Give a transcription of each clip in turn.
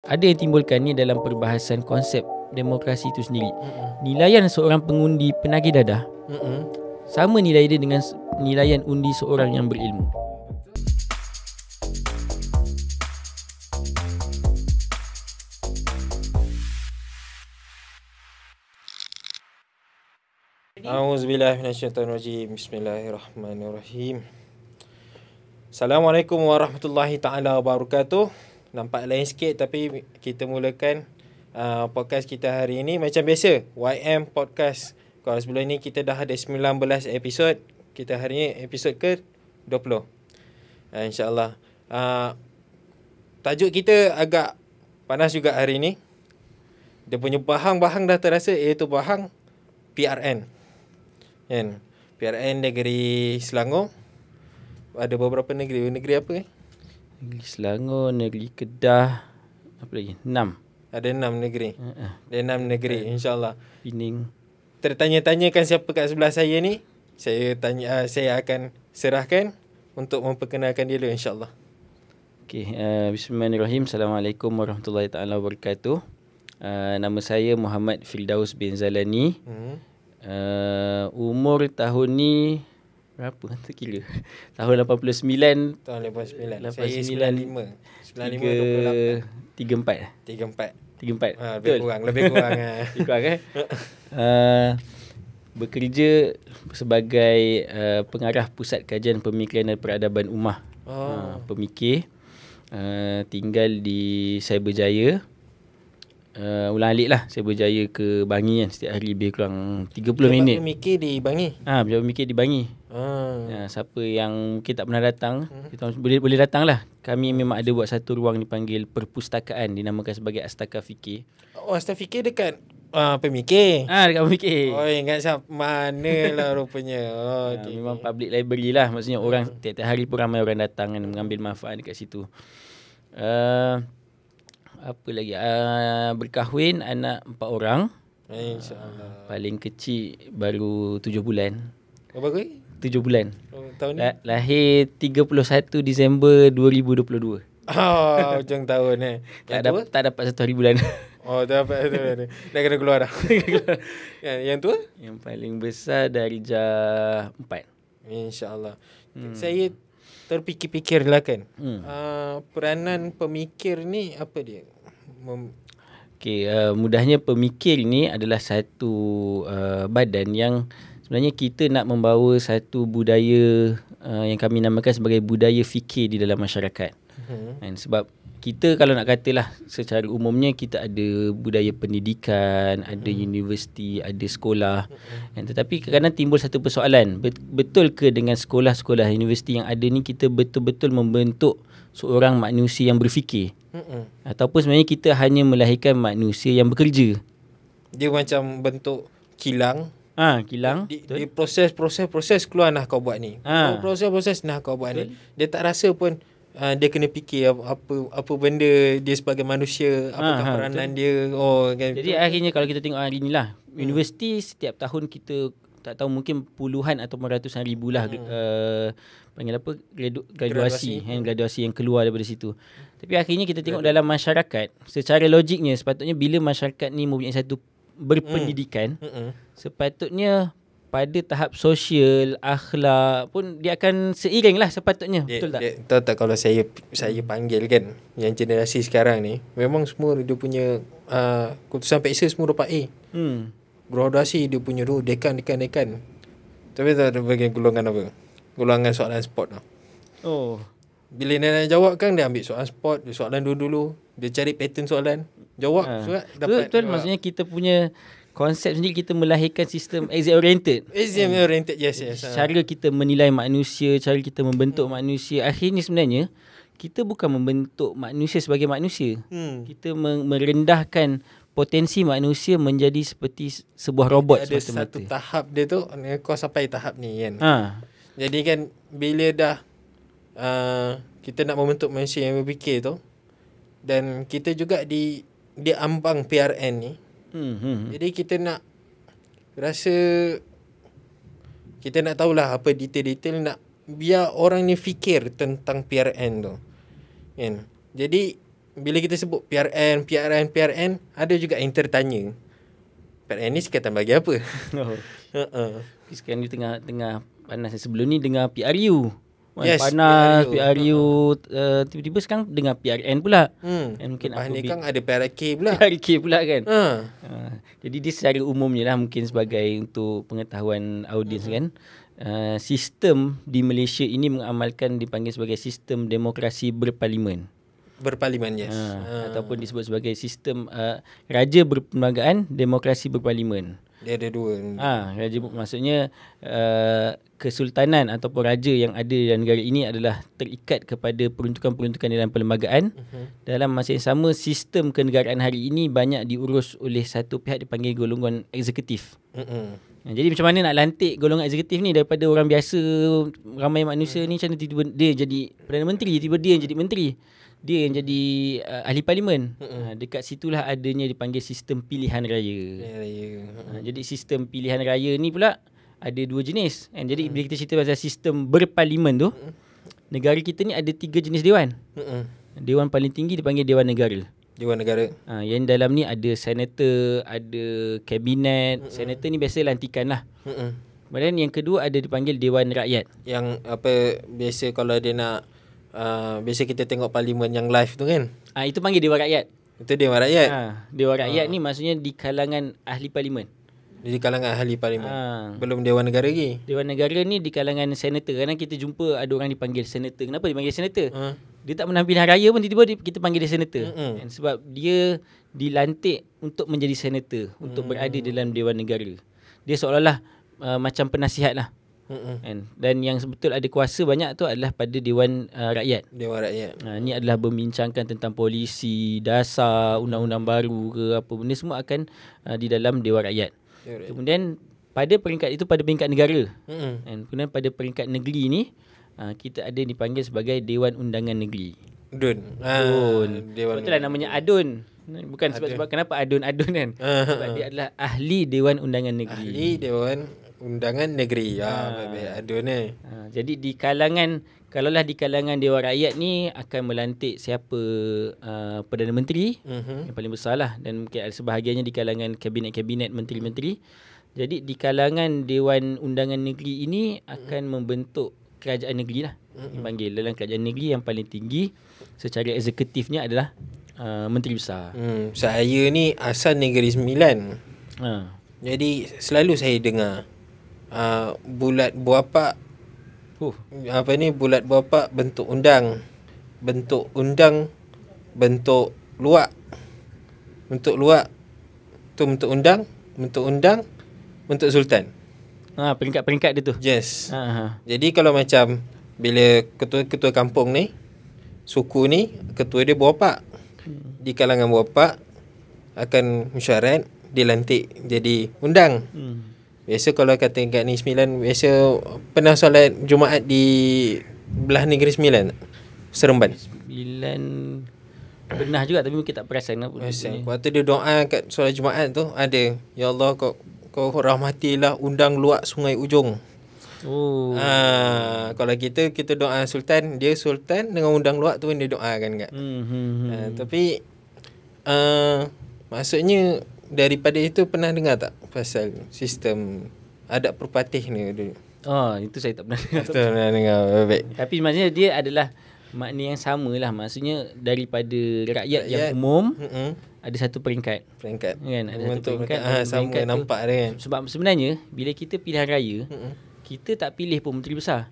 ada yang timbulkan ni dalam perbahasan konsep demokrasi itu sendiri. Nilaian seorang pengundi penagih dadah sama nilai dia dengan nilaian undi seorang yang berilmu. A'udzubillahi minasyaitonirrajim. Bismillahirrahmanirrahim. Assalamualaikum warahmatullahi taala wabarakatuh. Nampak lain sikit tapi kita mulakan podcast kita hari ini macam biasa, YM Podcast. Kalau sebelum ni kita dah ada 19 episod, kita hari ni episod ke 20. InsyaAllah. Tajuk kita agak panas juga hari ni. Dia punya bahang-bahang dah terasa, iaitu bahang PRN. PRN negeri Selangor. Ada beberapa negeri. Negeri apa Negeri Selangor, negeri Kedah, apa lagi? 6. Ada 6 negeri. Ada 6 negeri, insyaAllah. Pening. Tertanya-tanyakan siapa kat sebelah saya ni, saya akan serahkan untuk memperkenalkan dia dulu, insyaAllah. Okay, bismillahirrahmanirrahim. Assalamualaikum warahmatullahi taala wabarakatuh. Nama saya Muhammad Firdaus bin Zalani. Umur tahun ni berapa? Terkira. Tahun 89. Tahun 89. 89. Saya 95. 34. 34. 34. Lebih kurang. Lebih kurang. Lebih kurang bekerja sebagai pengarah Pusat Kajian Pemikiran dan Peradaban Ummah. Pemikir. Tinggal di Cyberjaya. Ulang-alik lah, saya berjaya ke Bangi kan. Setiap hari lebih kurang 30 minit. Dia mikir di Bangi? Dia mikir di Bangi. Siapa yang mungkin tak pernah datang, kita boleh datang lah. Kami memang ada buat satu ruang dipanggil perpustakaan, dinamakan sebagai Astaka Fikir. Oh, Astaka Fikir dekat pemikir? Dekat pemikir. Oh, ingat siapa? Mana lah rupanya. Okay. Memang public library lah. Maksudnya orang tiap-tiap hari pun ramai orang datang kan, mengambil manfaat dekat situ. Apa lagi, berkahwin, anak 4 orang. InsyaAllah. Paling kecil baru 7 bulan. Berapa kali? 7 bulan. Tahun ni? Lahir 31 Disember 2022. Hujung tahun Tak dapat 1 hari bulan. Oh, tak dapat 1 hari. Dah kena keluar dah. Yang tua? Yang paling besar Darjah 4. InsyaAllah. Saya terfikir-fikir lah kan. Peranan pemikir ni apa dia? Mudahnya pemikir ni adalah satu badan yang sebenarnya kita nak membawa satu budaya yang kami namakan sebagai budaya fikir di dalam masyarakat. Sebab kita kalau nak katalah secara umumnya kita ada budaya pendidikan, ada universiti, ada sekolah. Tetapi kadang-kadang timbul satu persoalan, betul ke dengan sekolah-sekolah universiti yang ada ni kita betul-betul membentuk seorang manusia yang berfikir? Ataupun sebenarnya kita hanya melahirkan manusia yang bekerja? Dia macam bentuk kilang. Kilang. Dia proses keluar nah kau buat ni. Proses nah kau buat ni. Dia tak rasa pun dia kena fikir apa benda dia sebagai manusia, apakah peranan dia. Kan. Jadi akhirnya kalau kita tengok hari ni lah, universiti setiap tahun kita tak tahu mungkin puluhan atau ratusan ribu lah panggil apa, graduasi yang keluar daripada situ. Tapi akhirnya kita tengok dalam masyarakat, secara logiknya sepatutnya bila masyarakat ni mempunyai satu berpendidikan, sepatutnya pada tahap sosial, akhlak pun dia akan seiring lah sepatutnya. Betul tak? Tahu tak kalau saya panggil kan, yang generasi sekarang ni memang semua dia punya keputusan peksa semua dapat A. Graduasi dia punya dekan. Tapi tak ada bagian golongan apa? Golongan soalan sport lah. Bila dia nak jawab kan, dia ambil soalan sport, dia soalan dulu. Dia cari pattern soalan, jawab surat dapat. Betul, maksudnya kita punya konsep sendiri, kita melahirkan sistem exam oriented. Yes. Cara kita menilai manusia, cara kita membentuk manusia, akhirnya sebenarnya kita bukan membentuk manusia sebagai manusia. Kita merendahkan potensi manusia menjadi seperti sebuah robot semata-mata. Ada satu tahap dia tu, kau sampai tahap ni kan. Jadi kan bila dah kita nak membentuk manusia yang berfikir tu, dan kita juga di ambang PRN ni. Jadi kita nak rasa, kita nak tahulah apa detail-detail, nak biar orang ni fikir tentang PRN tu kan. Jadi bila kita sebut PRN, ada juga yang tertanya, PRN ni sekatan bagi apa? Sekarang ni tengah panas. Sebelum ni dengar PRU. Yes, panas PRU, tiba-tiba sekarang dengar PRN pula. Mungkin lepas ni kan ada PRK pula. PRK pula kan. Jadi dia secara umumnya lah, mungkin sebagai untuk pengetahuan audiens kan, sistem di Malaysia ini mengamalkan dipanggil sebagai sistem demokrasi berparlimen. Berparlimen, yes. Ataupun disebut sebagai sistem raja berperlembagaan, demokrasi berparlimen. Dia ada dua. Raja maksudnya kesultanan ataupun raja yang ada dalam negara ini adalah terikat kepada peruntukan-peruntukan dalam perlembagaan. Dalam masa yang sama, sistem kenegaraan hari ini banyak diurus oleh satu pihak dipanggil golongan eksekutif. Jadi macam mana nak lantik golongan eksekutif ni daripada orang biasa, ramai manusia ni, macam mana tiba-tiba dia jadi Perdana Menteri, tiba-tiba dia yang jadi menteri, dia yang jadi ahli parlimen. Dekat situlah adanya dipanggil sistem pilihan raya. Jadi sistem pilihan raya ni pula ada dua jenis. Jadi bila kita cerita pasal sistem berparlimen tu, negara kita ni ada 3 jenis dewan. Dewan paling tinggi dipanggil Dewan Negara. Dewan Negara. Yang dalam ni ada senator, ada kabinet. Senator ni biasa lantikan lah. Kemudian yang kedua ada dipanggil Dewan Rakyat. Yang apa, biasa kalau dia nak biasa kita tengok parlimen yang live tu kan. Itu panggil Dewan Rakyat. Itu Dewan Rakyat. Dewan Rakyat ni maksudnya di kalangan ahli parlimen. Di kalangan ahli parlimen. Belum Dewan Negara lagi. Dewan Negara ni di kalangan senator. Kadang kita jumpa ada orang dipanggil senator. Kenapa dipanggil senator? Dia tak menang pilihan raya pun tiba-tiba kita panggil dia senator. Sebab dia dilantik untuk menjadi senator, untuk berada dalam Dewan Negara. Dia seolah-olah macam penasihat lah. Dan yang betul ada kuasa banyak tu adalah pada Dewan Rakyat. Dewan Rakyat. Ini adalah membincangkan tentang polisi, dasar, undang-undang baru ke apa benda, semua akan di dalam Dewan Rakyat. Kemudian pada peringkat itu, pada peringkat negara. Kemudian pada peringkat negeri ni, kita ada dipanggil sebagai Dewan Undangan Negeri. Dewan. Betul lah namanya Adun. Bukan sebab kenapa Adun-Adun kan. Sebab dia adalah ahli Dewan Undangan Negeri. Ahli Dewan Undangan Negeri. Baik Adun ni. Jadi di kalangan, kalaulah di kalangan Dewan Rakyat ni akan melantik siapa Perdana Menteri yang paling besar lah, dan mungkin ada sebahagiannya di kalangan kabinet-kabinet menteri-menteri. Jadi di kalangan Dewan Undangan Negeri ini akan membentuk kerajaan negeri lah. Dipanggil dalam kerajaan negeri yang paling tinggi secara eksekutifnya adalah Menteri Besar. Saya ni asal Negeri Sembilan. Jadi selalu saya dengar bulat buapak bulat buapak bentuk undang, bentuk luak. Bentuk luak tu bentuk undang, bentuk sultan. Peringkat-peringkat dia tu. Yes. Jadi kalau macam bila ketua kampung ni, suku ni, ketua dia buapak. Di kalangan buapak akan mesyuarat, dilantik jadi undang. Biasa kalau kata kat ni Sembilan, biasa pernah solat Jumaat di belah Negeri Sembilan, Seremban. Sembilan pernah juga, tapi mungkin tak perasan. Waktu dia doa kat solat Jumaat tu ada, ya Allah kau rahmatilah undang luak Sungai Ujong. Kalau kita doa sultan, dia sultan dengan undang luak tu dia doakan kat. Tapi maksudnya daripada itu pernah dengar tak pasal sistem adat perpatih ni dulu? Itu saya tak pernah dengar. Tak pernah dengar. Baik. Tapi maksudnya dia adalah makna yang sama lah. Maksudnya daripada rakyat yang umum, ada satu peringkat kan? Ada satu peringkat, sama peringkat nampak dia kan. Sebab sebenarnya bila kita pilihan raya, kita tak pilih pun menteri besar.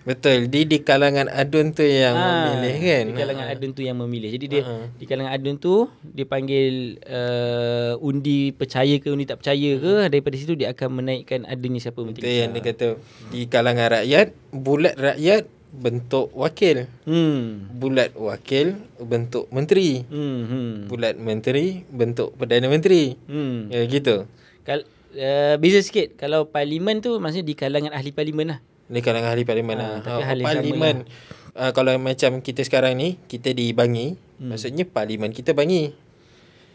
Betul. Di kalangan adun tu yang memilih kan. Di kalangan adun tu yang memilih. Jadi dia di kalangan adun tu dia panggil undi percaya ke undi tak percaya ke, daripada situ dia akan menaikkan adanya siapa menteri besar. Itu yang dia kata di kalangan rakyat, bulat rakyat bentuk wakil. Bulat wakil bentuk menteri. Bulat menteri bentuk Perdana Menteri. Ya gitu. Beza sikit. Kalau parlimen tu maksudnya di kalangan ahli parlimen lah. Di kalangan ahli parlimen lah. Parlimen kalau macam kita sekarang ni, kita di Bangi, maksudnya parlimen kita Bangi.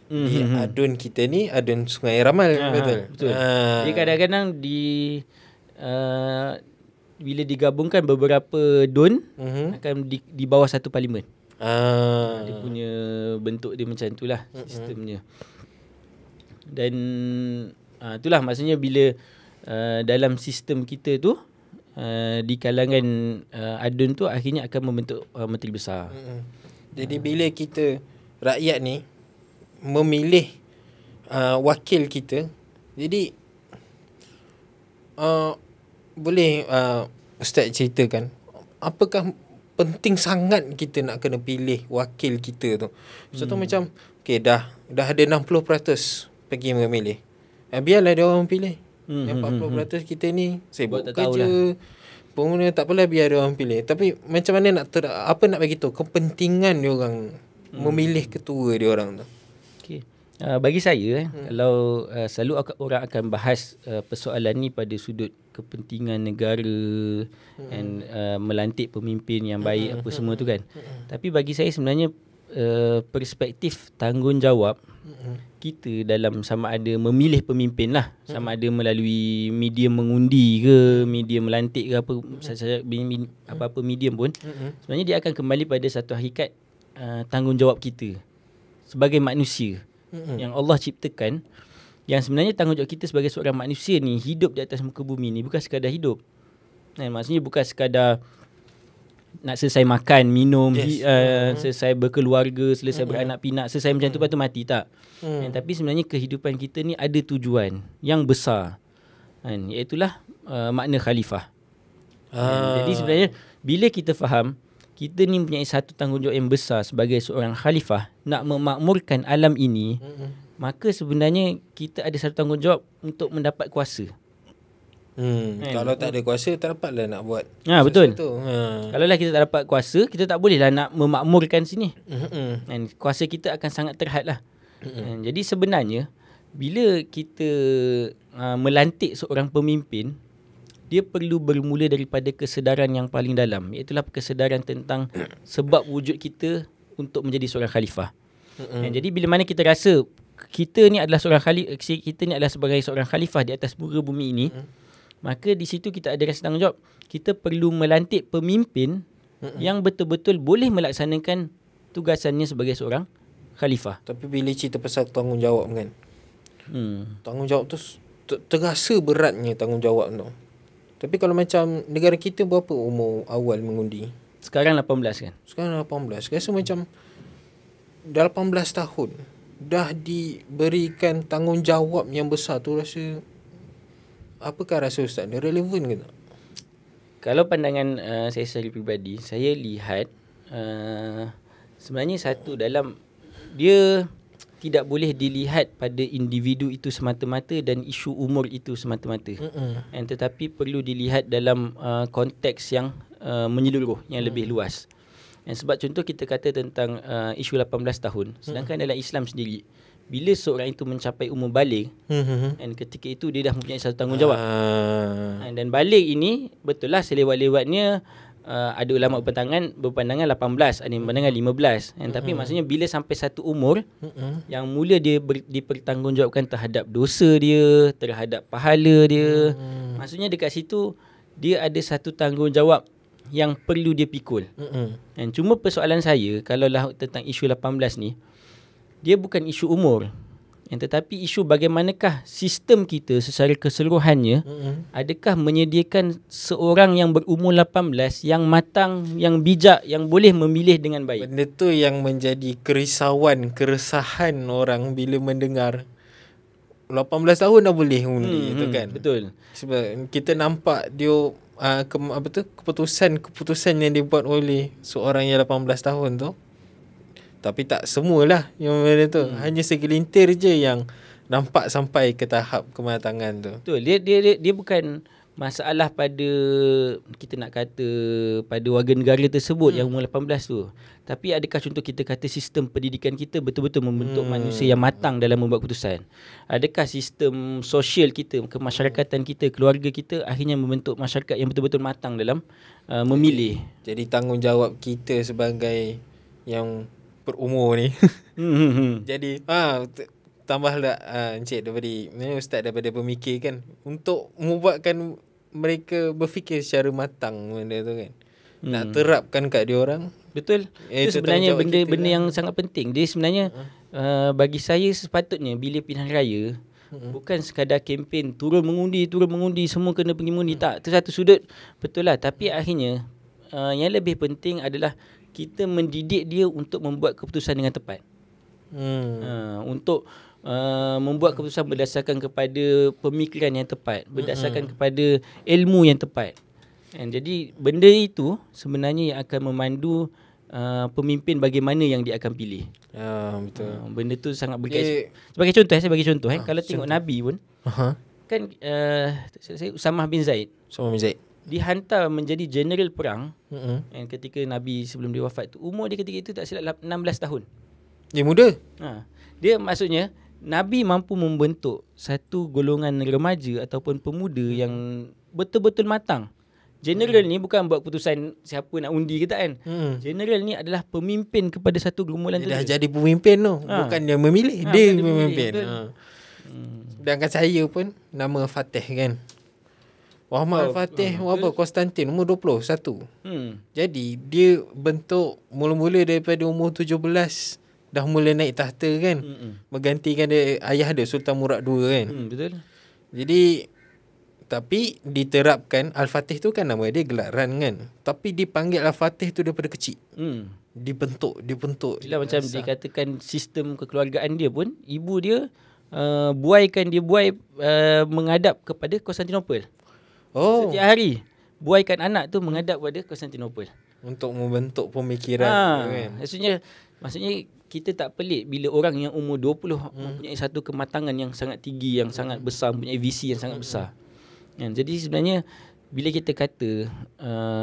Di adun kita ni adun Sungai Ramal. Betul. Jadi kadang-kadang bila digabungkan beberapa dun akan di bawah satu parlimen. Dia punya bentuk dia macam tu lah sistemnya. Dan itulah maksudnya bila dalam sistem kita tu di kalangan adun tu akhirnya akan membentuk menteri besar. Jadi bila kita rakyat ni memilih wakil kita, jadi boleh Ustaz ceritakan apakah penting sangat kita nak kena pilih wakil kita tu. Contoh macam dah ada 60% pergi memilih. Biarlah dia orang pilih. Yang 40% kita ni sibuk kerja. Pengguna tak apalah, biar dia orang pilih. Tapi macam mana apa nak bagi tahu kepentingan dia orang memilih ketua dia orang tu. Okey. Bagi saya kalau selalu orang akan bahas persoalan ni pada sudut kepentingan negara dan melantik pemimpin yang baik apa semua tu kan. Tapi bagi saya sebenarnya perspektif tanggungjawab kita dalam sama ada memilih pemimpin lah, sama ada melalui medium mengundi ke, medium melantik ke apa-apa medium pun, sebenarnya dia akan kembali pada satu hakikat tanggungjawab kita sebagai manusia yang Allah ciptakan, yang sebenarnya tanggungjawab kita sebagai seorang manusia ni hidup di atas muka bumi ni bukan sekadar hidup. Maksudnya bukan sekadar nak selesai makan, minum, selesai berkeluarga, selesai beranak pinak, selesai macam tu lepas tu mati, tak. Tapi sebenarnya kehidupan kita ni ada tujuan yang besar. Iaitulah makna khalifah. Jadi sebenarnya bila kita faham kita ni mempunyai satu tanggungjawab yang besar sebagai seorang khalifah nak memakmurkan alam ini, maka sebenarnya kita ada satu tanggungjawab untuk mendapat kuasa. Kalau tak ada kuasa tak dapatlah nak buat. Betul. Kalau lah kita tak dapat kuasa, kita tak bolehlah nak memakmurkan sini. Kuasa kita akan sangat terhad lah. Jadi sebenarnya bila kita melantik seorang pemimpin, dia perlu bermula daripada kesedaran yang paling dalam, iaitu kesedaran tentang sebab wujud kita untuk menjadi seorang khalifah. Jadi bila mana kita rasa kita ni adalah seorang khalifah, kita ni adalah sebagai seorang khalifah di atas muka bumi ini, maka di situ kita ada rasa tanggungjawab. Kita perlu melantik pemimpin yang betul-betul boleh melaksanakan tugasannya sebagai seorang khalifah. Tapi bila cerita pasal tanggungjawab kan, tanggungjawab tu terasa beratnya tanggungjawab tu. Tapi kalau macam negara kita, berapa umur awal mengundi? Sekarang 18 kan? Sekarang 18. Rasa macam dah 18 tahun dah diberikan tanggungjawab yang besar tu, rasa apakah rasa Ustaz? Dia relevan ke tak? Kalau pandangan saya secara peribadi, saya lihat sebenarnya satu dalam dia tidak boleh dilihat pada individu itu semata-mata dan isu umur itu semata-mata. Tetapi perlu dilihat dalam konteks yang menyeluruh, yang lebih luas. Sebab contoh kita kata tentang isu 18 tahun, sedangkan dalam Islam sendiri, bila seorang itu mencapai umur baligh, dan ketika itu dia dah mempunyai satu tanggungjawab. Dan baligh ini betul lah selewat-lewatnya ada ulama berpandangan 18, ada yang berpandangan 15. Tapi maksudnya bila sampai satu umur yang mula dia dipertanggungjawabkan terhadap dosa dia, terhadap pahala dia, maksudnya dekat situ dia ada satu tanggungjawab yang perlu dia pikul. Cuma persoalan saya kalau lah tentang isu 18 ni, dia bukan isu umur, tetapi isu bagaimanakah sistem kita secara keseluruhannya adakah menyediakan seorang yang berumur 18 yang matang, yang bijak, yang boleh memilih dengan baik. Benda tu yang menjadi keresahan orang bila mendengar 18 tahun dah boleh undi tu kan. Betul. Sebab kita nampak dia keputusan yang dibuat oleh seorang yang 18 tahun tu. Tapi tak semualah yang benda tu. Hanya segelintir je yang nampak sampai ke tahap kematangan tu. Betul. Dia bukan masalah pada, kita nak kata, pada warga negara tersebut yang umur 18 tu. Tapi adakah contoh kita kata sistem pendidikan kita betul-betul membentuk manusia yang matang dalam membuat keputusan? Adakah sistem sosial kita, kemasyarakatan kita, keluarga kita akhirnya membentuk masyarakat yang betul-betul matang dalam memilih? Jadi tanggungjawab kita sebagai yang berumur ni. Jadi tambahlah Encik Ustaz daripada pemikir kan, untuk membuatkan mereka berfikir secara matang benda tu kan. Nak terapkan kat dia orang Betul. Itu sebenarnya benda yang sangat penting. Dia sebenarnya bagi saya sepatutnya bila pilihan raya bukan sekadar kempen turun mengundi semua kena pergi mengundi, tak. Itu satu sudut betul lah, tapi akhirnya yang lebih penting adalah kita mendidik dia untuk membuat keputusan dengan tepat. Untuk membuat keputusan berdasarkan kepada pemikiran yang tepat, berdasarkan kepada ilmu yang tepat. Jadi benda itu sebenarnya yang akan memandu pemimpin bagaimana yang dia akan pilih. Betul. Benda tu sangat berkait. Sebagai contoh, saya bagi contoh. Kalau tengok Nabi pun, kan Usamah bin Zaid. Dihantar menjadi general perang. Ketika Nabi sebelum dia wafat tu, umur dia ketika itu tak silap 16 tahun. Dia muda. Dia maksudnya Nabi mampu membentuk satu golongan remaja ataupun pemuda yang betul-betul matang. General ni bukan buat keputusan siapa nak undi ke tak kan. General ni adalah pemimpin kepada satu gerombolan tu. Dia dah jadi pemimpin tu. Bukan dia memilih, dia pemimpin. Sedangkan saya pun nama Fatih kan. Muhammad Al-Fatih Konstantin umur 21. Jadi dia bentuk mula-mula daripada umur 17 dah mula naik tahta kan. Menggantikan dia, ayah dia Sultan Murad II kan. Betul. Jadi tapi diterapkan Al-Fatih tu kan nama dia gelaran kan. Tapi dipanggil Al-Fatih tu daripada kecil. Dibentuk. Itulah macam dikatakan sistem kekeluargaan dia pun, ibu dia buai menghadap kepada Konstantinopel. Setiap hari buaikan anak tu menghadap pada Konstantinopel untuk membentuk pemikiran kan. Maksudnya kita tak pelik bila orang yang umur 20 mempunyai satu kematangan yang sangat tinggi, yang sangat besar, mempunyai visi yang sangat besar. Jadi sebenarnya bila kita kata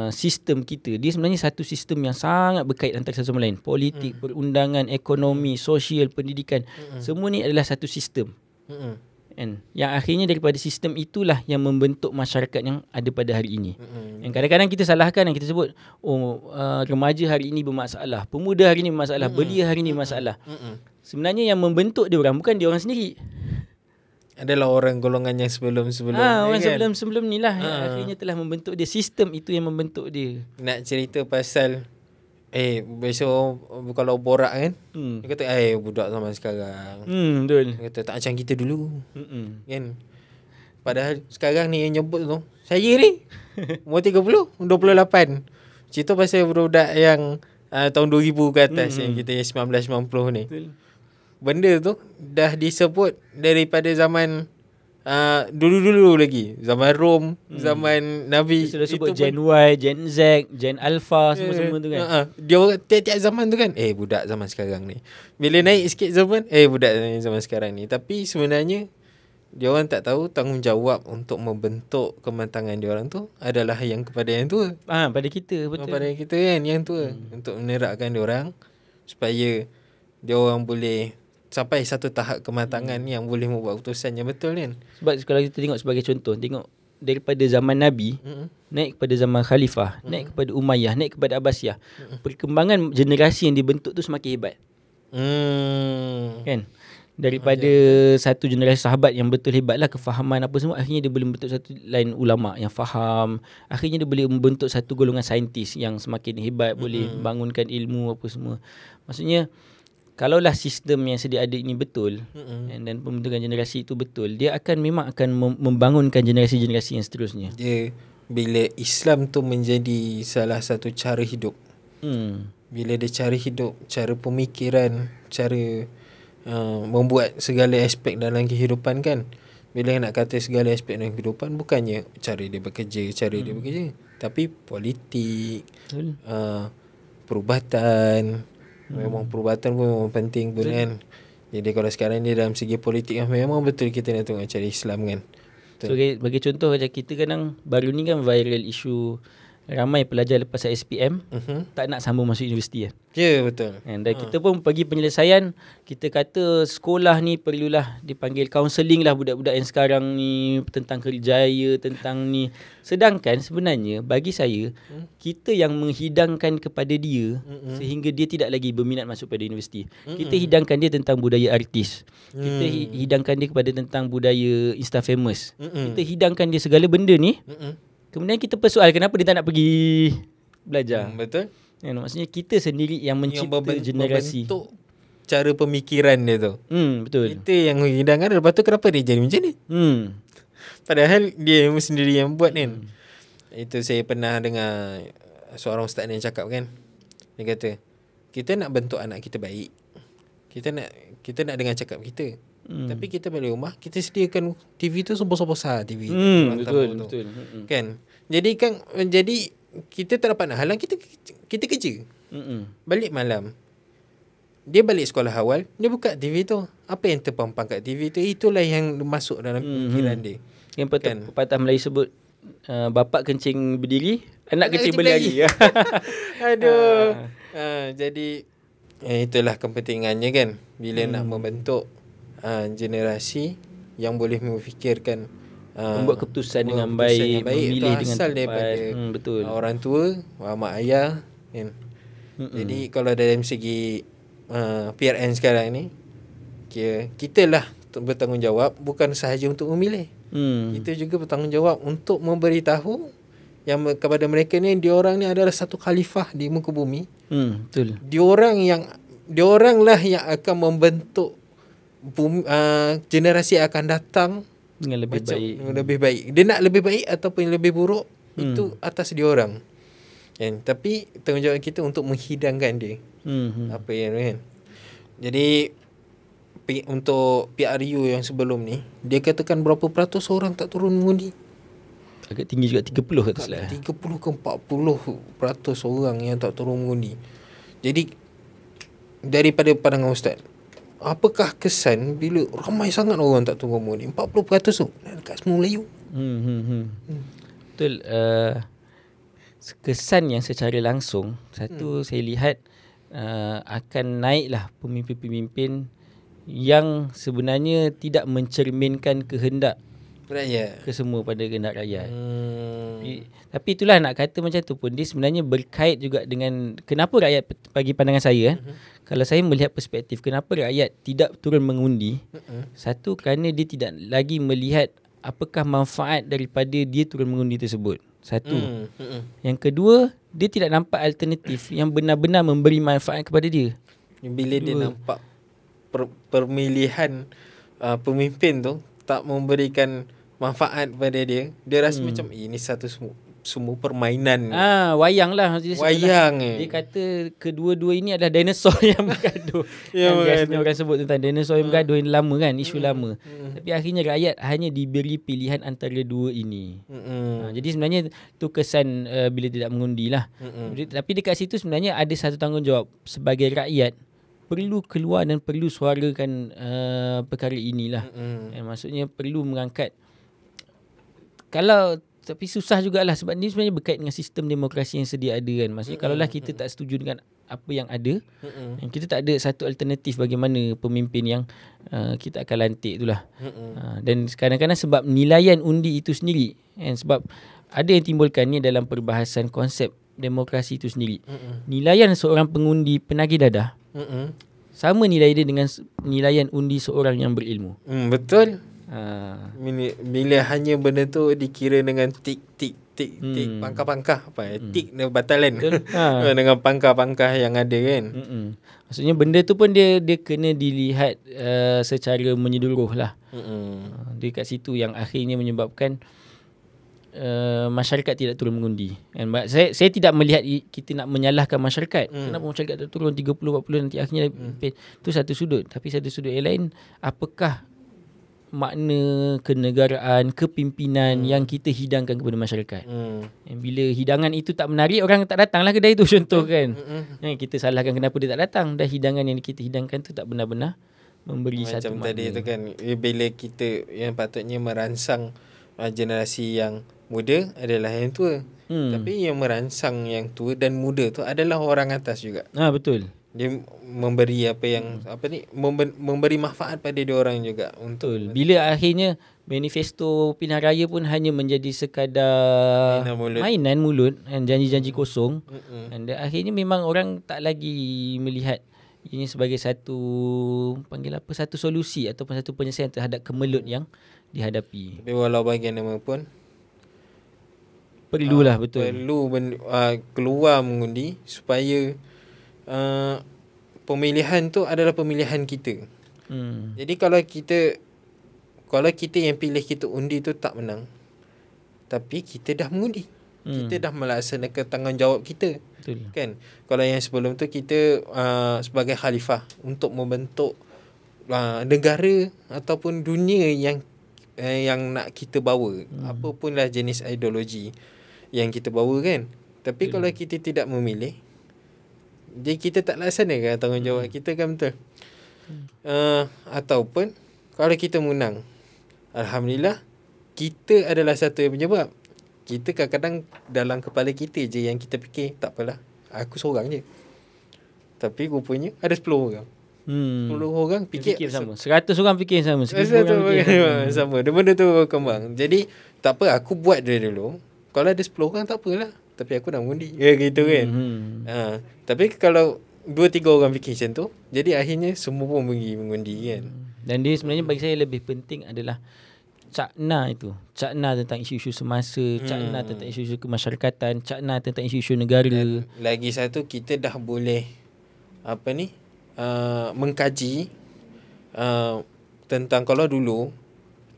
sistem kita, dia sebenarnya satu sistem yang sangat berkait antara satu sama lain. Politik, perundangan, ekonomi, sosial, pendidikan, semua ni adalah satu sistem. Yang akhirnya daripada sistem itulah yang membentuk masyarakat yang ada pada hari ini. Yang kadang-kadang kita salahkan, yang kita sebut remaja hari ini bermasalah, pemuda hari ini bermasalah, belia hari ini bermasalah. Sebenarnya yang membentuk dia orang bukan dia orang sendiri, adalah orang golongan yang sebelum-sebelum orang kan? sebelum ni lah yang akhirnya telah membentuk dia. Sistem itu yang membentuk dia. Nak cerita pasal besok kalau borak kan, dia kata budak zaman sekarang. Betul. Dia kata tak macam kita dulu. Kan. Padahal sekarang ni yang nyebut tu, saya ni umur 28. Cerita pasal budak yang tahun 2000 ke atas yang kita 1990 ni. Betul. Benda tu dah disebut daripada zaman dulu-dulu lagi. Zaman Rom, zaman Nabi. Sudah sebut Gen Y, Gen Z, Gen Alpha, semua-semua tu kan. Dia orang tiap-tiap zaman tu kan, budak zaman sekarang ni. Bila naik sikit zaman, budak zaman sekarang ni. Tapi sebenarnya dia orang tak tahu tanggungjawab untuk membentuk kematangan dia orang tu adalah yang kepada yang tua. Pada kita, betul. Pada kita kan, yang tua. Untuk menerakkan dia orang supaya dia orang boleh sampai satu tahap kematangan yang boleh membuat keputusan yang betul kan. Sebab kalau kita tengok sebagai contoh, tengok daripada zaman Nabi naik kepada zaman Khalifah, naik kepada Umayyah, naik kepada Abbasiyah, perkembangan generasi yang dibentuk tu semakin hebat. Kan? Daripada satu generasi sahabat yang betul hebat lah, kefahaman apa semua, akhirnya dia boleh membentuk satu lain ulama yang faham, akhirnya dia boleh membentuk satu golongan saintis yang semakin hebat, boleh bangunkan ilmu apa semua. Maksudnya kalaulah sistem yang sedia ada ini betul dan pembentukan generasi itu betul, dia memang akan membangunkan generasi-generasi yang seterusnya. Bila Islam tu menjadi salah satu cara hidup, bila dia cara hidup, cara pemikiran, cara membuat segala aspek dalam kehidupan kan. Bila nak kata segala aspek dalam kehidupan, bukannya cara dia bekerja, tapi politik, perubatan. Memang perubatan pun memang penting pun kan. Jadi kalau sekarang ni dalam segi politik memang betul kita nak tengok cara Islam kan. So bagi contoh macam kita kadang baru ni kan viral isu ramai pelajar lepas SPM tak nak sambung masuk universiti kan. Betul. Dan kita pun bagi penyelesaian, kita kata sekolah ni perlulah dipanggil kaunseling lah budak-budak yang sekarang ni tentang kerjaya, tentang ni. Sedangkan sebenarnya bagi saya, kita yang menghidangkan kepada dia sehingga dia tidak lagi berminat masuk pada universiti. Kita hidangkan dia tentang budaya artis. Kita hidangkan dia kepada tentang budaya Insta famous. Kita hidangkan dia segala benda ni. Kemudian kita persoal kenapa dia tak nak pergi belajar. Betul. Maksudnya kita sendiri yang mencipta generasi. Membentuk cara pemikiran dia tu. Betul. Kita yang menghidangkan, lepas tu kenapa dia jadi macam ni? Padahal dia sendiri yang buat kan. Itu saya pernah dengar seorang ustaz ni cakap kan. Dia kata, kita nak bentuk anak kita baik. Kita nak dengar cakap kita. Tapi kita balik rumah, kita sediakan TV tu sebesar-besar TV. Betul. Kan? Jadi kita tak dapat nak halang, kita kerja. Balik malam. Dia balik sekolah awal, dia buka TV tu. Apa yang terpampang kat TV tu, itulah yang masuk dalam fikiran dia. Yang pepatah Melayu sebut, bapak kencing berdiri, anak kencing berlari. Aduh. Jadi itulah kepentingannya kan, bila nak membentuk generasi yang boleh memfikirkan, membuat keputusan dengan baik, memilih dengan asal tepat. Daripada betul. orang tua, mak ayah kan. Jadi kalau dalam segi PRN sekarang ni, kita lah bertanggungjawab bukan sahaja untuk memilih. Kita juga bertanggungjawab untuk memberitahu yang kepada mereka ni, diorang ni adalah satu khalifah di muka bumi. Betul. Diorang lah yang akan membentuk generasi akan datang dengan lebih baik. Dia nak lebih baik ataupun lebih buruk, itu atas diorang. Kan? Tapi tanggungjawab kita untuk menghidangkan dia. Apa yang kan. Jadi untuk PRU yang sebelum ni, dia katakan berapa peratus orang tak turun mengundi? Agak tinggi juga, 30 kata salah. 30 ke 40% orang yang tak turun mengundi. Jadi daripada pandangan ustaz, apakah kesan bila ramai sangat orang tak turun mengundi? 40% tu dekat semua Melayu. Betul. Kesan yang secara langsung, satu saya lihat akan naiklah pemimpin-pemimpin yang sebenarnya tidak mencerminkan kehendak rakyat, kesemua pada kehendak rakyat. Tapi itulah, nak kata macam tu pun, dia sebenarnya berkait juga dengan kenapa rakyat, bagi pandangan saya kalau saya melihat perspektif kenapa rakyat tidak turun mengundi. Satu, kerana dia tidak lagi melihat apakah manfaat daripada dia turun mengundi tersebut. Satu. Yang kedua, dia tidak nampak alternatif yang benar-benar memberi manfaat kepada dia. Bila dia nampak pemilihan pemimpin tu tak memberikan manfaat pada dia, dia rasa macam ini satu semua permainan. Wayang lah. Wayang. Dia kata kedua-dua ini adalah dinosaur yang bergaduh. Biasanya orang sebut tentang dinosaur yang bergaduh, yang lama kan, isu lama. Tapi akhirnya rakyat hanya diberi pilihan antara dua ini. Jadi sebenarnya tu kesan bila tidak mengundi lah. Tapi dekat situ sebenarnya ada satu tanggungjawab sebagai rakyat, perlu keluar dan perlu suarakan perkara inilah. Maksudnya perlu mengangkat. Tapi susah jugalah sebab ni sebenarnya berkait dengan sistem demokrasi yang sedia ada kan. Maksudnya kalaulah kita tak setuju dengan apa yang ada, kita tak ada satu alternatif bagaimana pemimpin yang kita akan lantik itulah. Dan kadang-kadang sebab nilaian undi itu sendiri, sebab ada yang timbulkan ni dalam perbahasan konsep demokrasi itu sendiri. Nilaian seorang pengundi penagih dadah sama nilai dia dengan nilaian undi seorang yang berilmu. Betul. Bila hanya benda tu dikira dengan tik pangkah-pangkah tik batalan dengan pangkah-pangkah yang ada kan. Maksudnya benda tu pun dia kena dilihat secara menyeluruh lah. Dia kat situ yang akhirnya menyebabkan masyarakat tidak turun mengundi. Saya tidak melihat kita nak menyalahkan masyarakat. Kenapa masyarakat tak turun 30-40 nanti akhirnya itu satu sudut. Tapi satu sudut yang lain, apakah makna kenegaraan, kepimpinan yang kita hidangkan kepada masyarakat. Bila hidangan itu tak menarik, orang tak datanglah kedai itu, contoh kan. Kita salahkan kenapa dia tak datang. Dan hidangan yang kita hidangkan tu tak benar-benar memberi macam satu makna. Macam tadi tu kan, bila kita yang patutnya merangsang generasi yang muda adalah yang tua. Tapi yang merangsang yang tua dan muda tu adalah orang atas juga. Betul. Dia memberi memberi manfaat pada dia orang juga untuk. Betul. Bila akhirnya manifesto pilihan raya pun hanya menjadi sekadar mainan mulut dan janji-janji kosong. Dan akhirnya memang orang tak lagi melihat ini sebagai satu satu solusi ataupun satu penyelesaian terhadap kemelut yang dihadapi. Tapi walau bagaimanapun, Perlulah betul. Perlu keluar mengundi supaya pemilihan tu adalah pemilihan kita. Jadi kalau kita yang pilih kita undi tu tak menang, tapi kita dah mengundi. Kita dah melaksanakan tanggungjawab kita. Betul. Kan? Kalau yang sebelum tu kita sebagai khalifah untuk membentuk negara ataupun dunia yang nak kita bawa, apapunlah jenis ideologi yang kita bawa kan. Tapi kalau kita tidak memilih, jadi kita tak laksanakan tanggungjawab kita kan, betul. Ataupun kalau kita menang, alhamdulillah, kita adalah satu yang penyebab. Kita kadang-kadang dalam kepala kita je yang kita fikir, tak apalah, aku seorang je. Tapi rupanya ada 10 orang. 10 orang fikir sama. 100 orang fikir sama. 1000 orang fikir sama. Benda tu berkembang. Jadi tak apa, aku buat dari dulu. Kalau ada 10 orang tak apalah, tapi aku dah mengundi. Gitu kan. Tapi kalau 2-3 orang fikir macam tu, jadi akhirnya semua pun pergi mengundi kan. Dan dia sebenarnya bagi saya lebih penting adalah cakna itu. Cakna tentang isu-isu semasa, cakna tentang isu-isu kemasyarakatan, cakna tentang isu-isu negara. Dan lagi satu, kita dah boleh mengkaji tentang, kalau dulu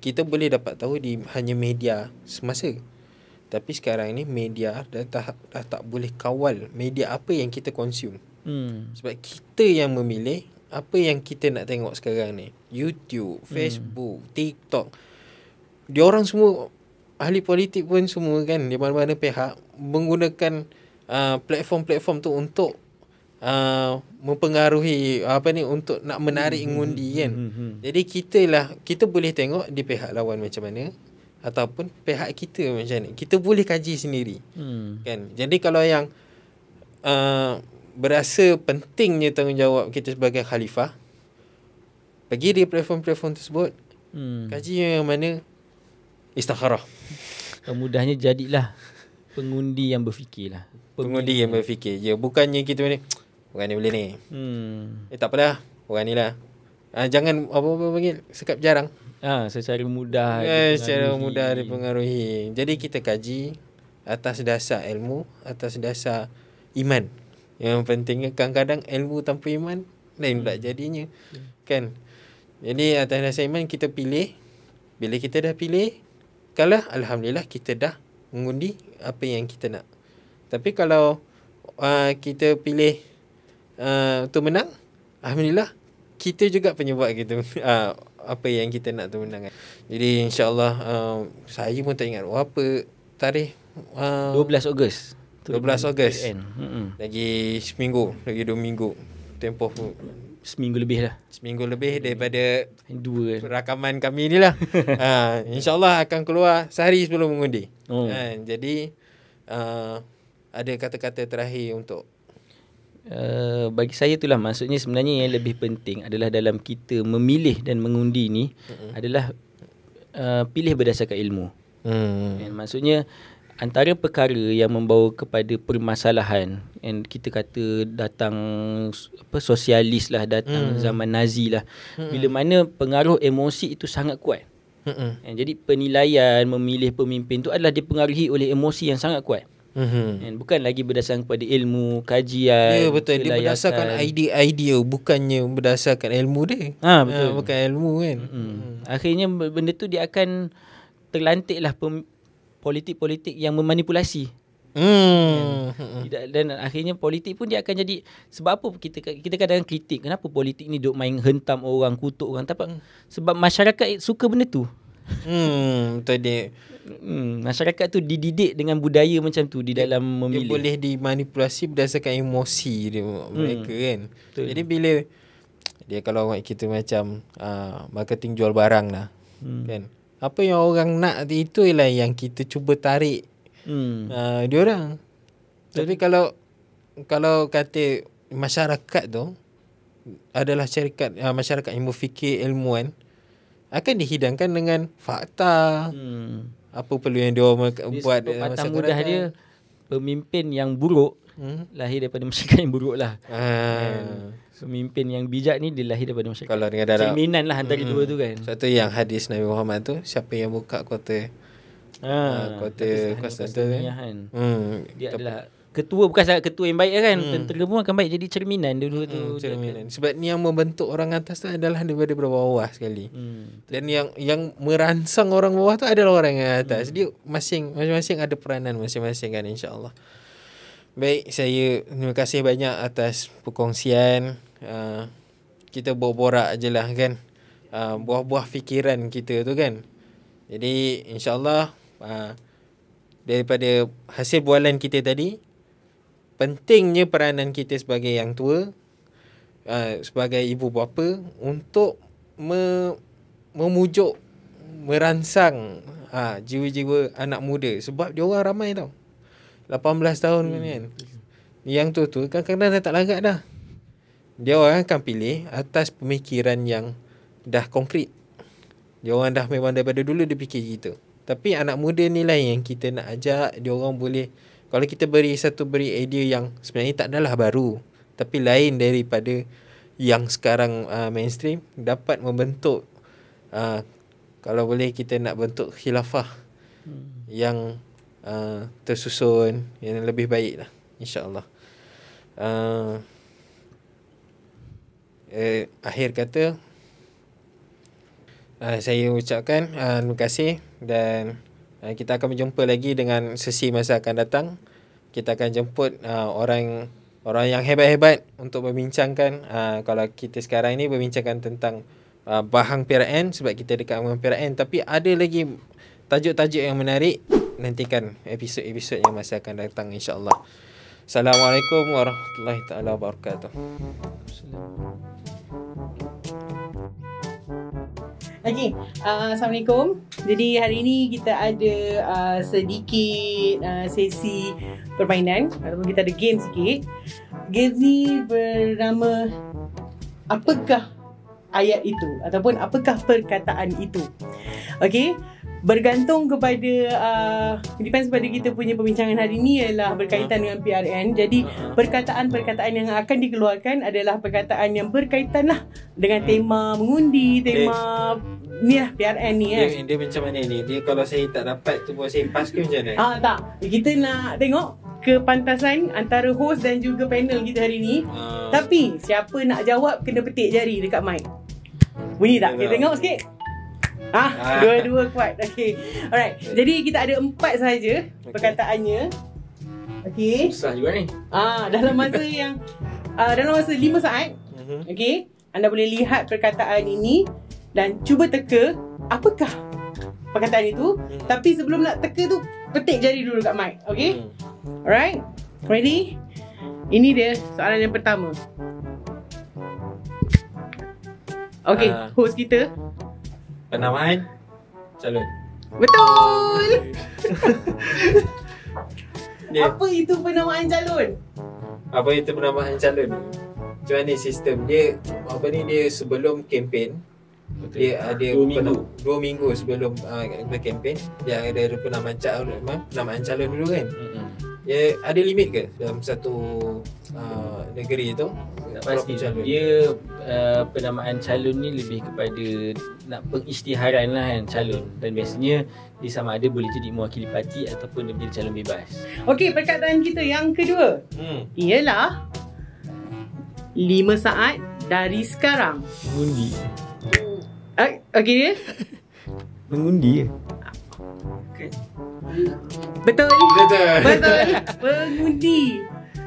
kita boleh dapat tahu di hanya media semasa. Tapi sekarang ni media dah tak boleh kawal media apa yang kita consume. Sebab kita yang memilih apa yang kita nak tengok sekarang ni. YouTube, Facebook, TikTok. Diorang semua, ahli politik pun semua kan, di mana-mana pihak menggunakan platform-platform tu untuk mempengaruhi untuk nak menarik ngundi kan. Jadi kita boleh tengok di pihak lawan macam mana, ataupun pihak kita macam mana. Kita boleh kaji sendiri. Kan. Jadi kalau yang berasa pentingnya tanggungjawab kita sebagai khalifah, pergi di platform-platform tersebut, kaji yang mana, istikharah. Mudahnya jadilah pengundi yang berfikirlah. Pengundi yang berfikir. Bukannya kita ni, orang ni boleh ni. Tak apalah, orang ni lah. Jangan apa-apa panggil, sekap jarang. Secara mudah secara mudah dipengaruhi. Jadi kita kaji atas dasar ilmu, atas dasar iman. Yang pentingnya kadang-kadang ilmu tanpa iman lain pula jadinya. Kan? Jadi atas dasar iman kita pilih. Bila kita dah pilih, kalah, alhamdulillah kita dah mengundi apa yang kita nak. Tapi kalau kita pilih untuk menang, alhamdulillah kita juga penyebab kita apa yang kita nak tu menang. Jadi insya-Allah saya pun tak ingat apa tarikh 12 Ogos. 12 Ogos. Lagi seminggu, lagi 2 minggu. Tempoh seminggu lebih lah. Seminggu lebih daripada 2 rakaman kami ni lah. InsyaAllah akan keluar sehari sebelum mengundi. Jadi ada kata-kata terakhir untuk bagi saya itulah, maksudnya sebenarnya yang lebih penting adalah dalam kita memilih dan mengundi ni adalah pilih berdasarkan ilmu. Maksudnya antara perkara yang membawa kepada permasalahan, and kita kata datang sosialis lah, datang zaman Nazi lah, bila mana pengaruh emosi itu sangat kuat. Jadi penilaian memilih pemimpin tu adalah dipengaruhi oleh emosi yang sangat kuat. Bukan lagi berdasarkan kepada ilmu, kajian. Betul, dia berdasarkan idea, bukannya berdasarkan ilmu dia. Betul. Bukan ilmu kan. Akhirnya benda tu dia akan terlantiklah politik-politik yang memanipulasi. Dan akhirnya politik pun dia akan jadi, sebab apa kita kadang kritik kenapa politik ni duk main hentam orang, kutuk orang, sebab masyarakat suka benda tu. Betul dia. Masyarakat tu dididik dengan budaya macam tu di dalam memilih. Dia boleh dimanipulasi berdasarkan emosi dia mereka kan. Betul. Jadi bila dia kalau kita macam marketing jual barang lah kan. Apa yang orang nak itu ialah yang kita cuba tarik dia orang. Tapi kalau kata masyarakat tu adalah masyarakat yang berfikir ilmuwan, akan dihidangkan dengan fakta. Apa perlu yang dia buat masa mudah dia, pemimpin yang buruk lahir daripada masyarakat yang buruk lah. Pemimpin yang bijak ni dia lahir daripada masyarakat. Kalau dengan cerminan lah antara dua tu kan. Satu yang hadis Nabi Muhammad tu, siapa yang buka kota Kota Konstantin. Dia adalah ketua, bukan sangat ketua yang baik kan. Tentera pun akan baik jadi cerminan dulu tu. Cerminan. Sebab ni yang membentuk orang atas tu adalah daripada bawah sekali. Dan yang merangsang orang bawah tu adalah orang yang atas. Dia masing-masing ada peranan masing-masing kan, insya-Allah. Baik, saya terima kasih banyak atas perkongsian. Kita borak-borak je lah kan. Buah-buah fikiran kita tu kan. Jadi insya-Allah daripada hasil bualan kita tadi, pentingnya peranan kita sebagai yang tua, sebagai ibu bapa untuk memujuk, merangsang jiwa-jiwa anak muda. Sebab dia orang ramai tau, 18 tahun kan. Yang tu kadang-kadang dah tak larat dah. Dia orang akan pilih atas pemikiran yang dah konkret. Dia orang dah memang daripada dulu dia fikir gitu. Tapi anak muda ni lah yang kita nak ajak. Dia orang boleh, kalau kita beri idea yang sebenarnya tak adalah baru, tapi lain daripada yang sekarang mainstream, dapat membentuk, kalau boleh kita nak bentuk khilafah yang tersusun, yang lebih baik lah, insya-Allah. Akhir kata, saya ucapkan terima kasih, dan kita akan berjumpa lagi dengan sesi masa akan datang. Kita akan jemput orang yang hebat-hebat untuk membincangkan, kalau kita sekarang ni berbincangkan tentang bahang PRN sebab kita dekat dengan PRN, tapi ada lagi tajuk-tajuk yang menarik. Nantikan episod-episod yang masa akan datang, insya-Allah. Assalamualaikum warahmatullahi taala wabarakatuh. Okay, Assalamualaikum. Jadi hari ini kita ada sedikit sesi permainan, ataupun kita ada game sikit. Game ni bernama apakah ayat itu, ataupun apakah perkataan itu. Okay, bergantung kepada depends pada kita punya perbincangan hari ni ialah berkaitan dengan PRN. Jadi perkataan-perkataan yang akan dikeluarkan adalah perkataan yang berkaitan lah dengan tema mengundi, tema ni lah PRN ni kan. Dia macam mana ni? Dia kalau saya tak dapat tu buat saya pass ke macam mana? Tak. Kita nak tengok kepantasan antara host dan juga panel kita hari ni. Tapi siapa nak jawab kena petik jari dekat mic. Bunyi tak? Kita tengok sikit. Dua-dua kuat. Okay. Alright. Jadi kita ada 4 sahaja perkataannya. Okay. Susah juga ni. Dalam masa yang dalam masa 5 saat. Okay. Anda boleh lihat perkataan ini dan cuba teka apakah perkataan itu. Tapi sebelum nak teka tu, petik jari dulu kat mic. Okay. Alright. Ready? Ini dia soalan yang pertama. Okay. Host kita. Penamaan calon. Betul. Apa itu penamaan calon? Apa itu penamaan calon? Macam mana sistem dia? Apa ni, dia sebelum kempen, dia ada 2 minggu sebelum kempen, dia ada penamaan calon dulu kan. Dia ada limit ke dalam satu negeri tu? Tak pasti. Dia penamaan calon ni lebih kepada nak pengisytiharan lah kan, calon. Dan biasanya dia sama ada boleh jadi mewakili parti ataupun dia menjadi calon bebas. Okey, perkataan kita yang kedua ialah 5 saat dari sekarang. Mengundi. Okey dia? Mengundi. Betul. Pengundi.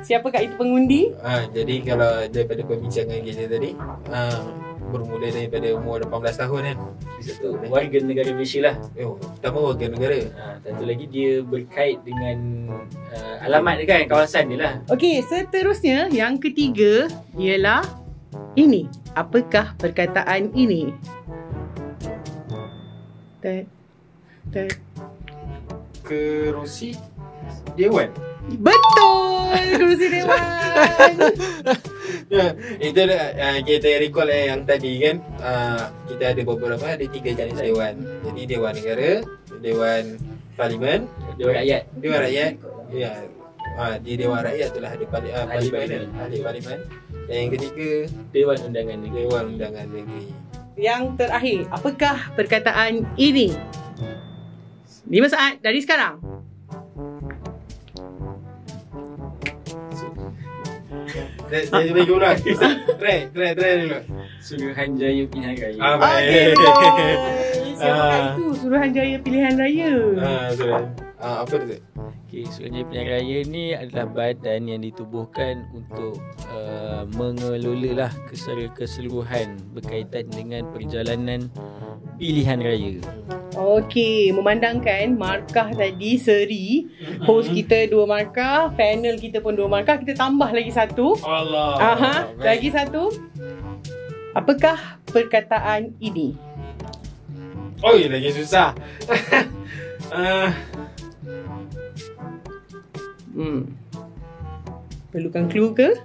Siapakah itu pengundi? Jadi kalau daripada perbincangan kita tadi, bermula daripada umur 18 tahun kan. Satu warga negara Malaysia lah. Pertama warga negara. Satu lagi dia berkait dengan alamat dia kan, kawasan dia lah. Okey, seterusnya yang ketiga ialah ini. Apakah perkataan ini? Kerusi Dewan. Betul, kerusi Dewan. Itu kita recall yang tadi kan, kita ada beberapa, ada 3 jenis dewan. Jadi Dewan Negara, Dewan Parlimen, Dewan Rakyat. Dewan Rakyat. Ya. Di Dewan Rakyat itulah ada Parlimen, ahli Parlimen. Dan yang ketiga Dewan Undangan Negeri. Dewan Undangan Negeri. Yang terakhir, apakah perkataan ini? 5 saat dari sekarang. Saya bagi orang. Try dulu. Suruhanjaya Pilihan Raya. Okey, betul. Siapakah itu Suruhanjaya Pilihan Raya? Sorry. Apa tu? Okay, Suruhanjaya Pilihan Raya ni adalah badan yang ditubuhkan untuk mengelolalah secara keseluruhan berkaitan dengan perjalanan pilihan raya. Okey, memandangkan markah tadi seri, host kita 2 markah, panel kita pun 2 markah, kita tambah lagi 1. Allah. Lagi 1. Apakah perkataan ini? Oh, lagi susah. Perlukan clue ke?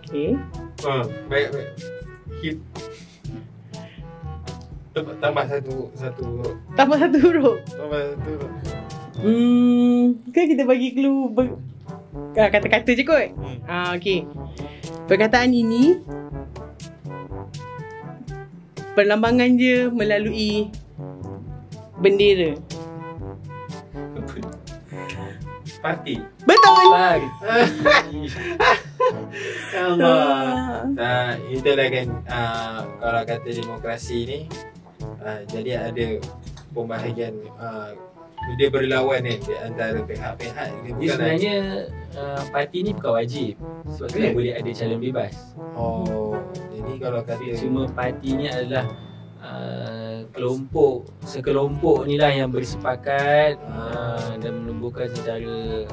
Okey. Baik. Hit. Tambah satu. Tambah 1 huruf. Tambah satu. Kan kita bagi clue kata-kata je kot. Okey. Perkataan ini perlambangan dia melalui bendera. Parti. Betul. Allah. Itulah kan kalau kata demokrasi ni, jadi ada pembahagian dia berlawan kan di antara pihak-pihak. Dia sebenarnya parti ni bukan wajib. Sebab tu boleh ada calon bebas. Oh, jadi kalau kata cuma parti ni adalah sekelompok ni lah yang bersepakat dan menubuhkan secara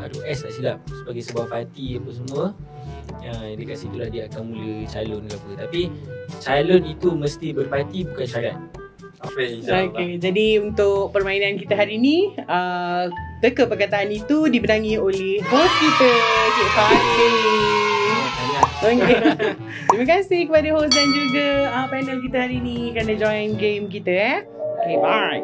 ROS tak silap sebagai sebuah parti apa semua. Dekat situ lah dia akan mula calon ke apa. Tapi calon itu mesti berparti, bukan syarat. Okay, jadi untuk permainan kita hari ni, teka perkataan itu dibenangi oleh host kita, Cik Fatih. Okay. Terima kasih kepada host dan juga panel kita hari ni kerana join game kita. Okay, bye.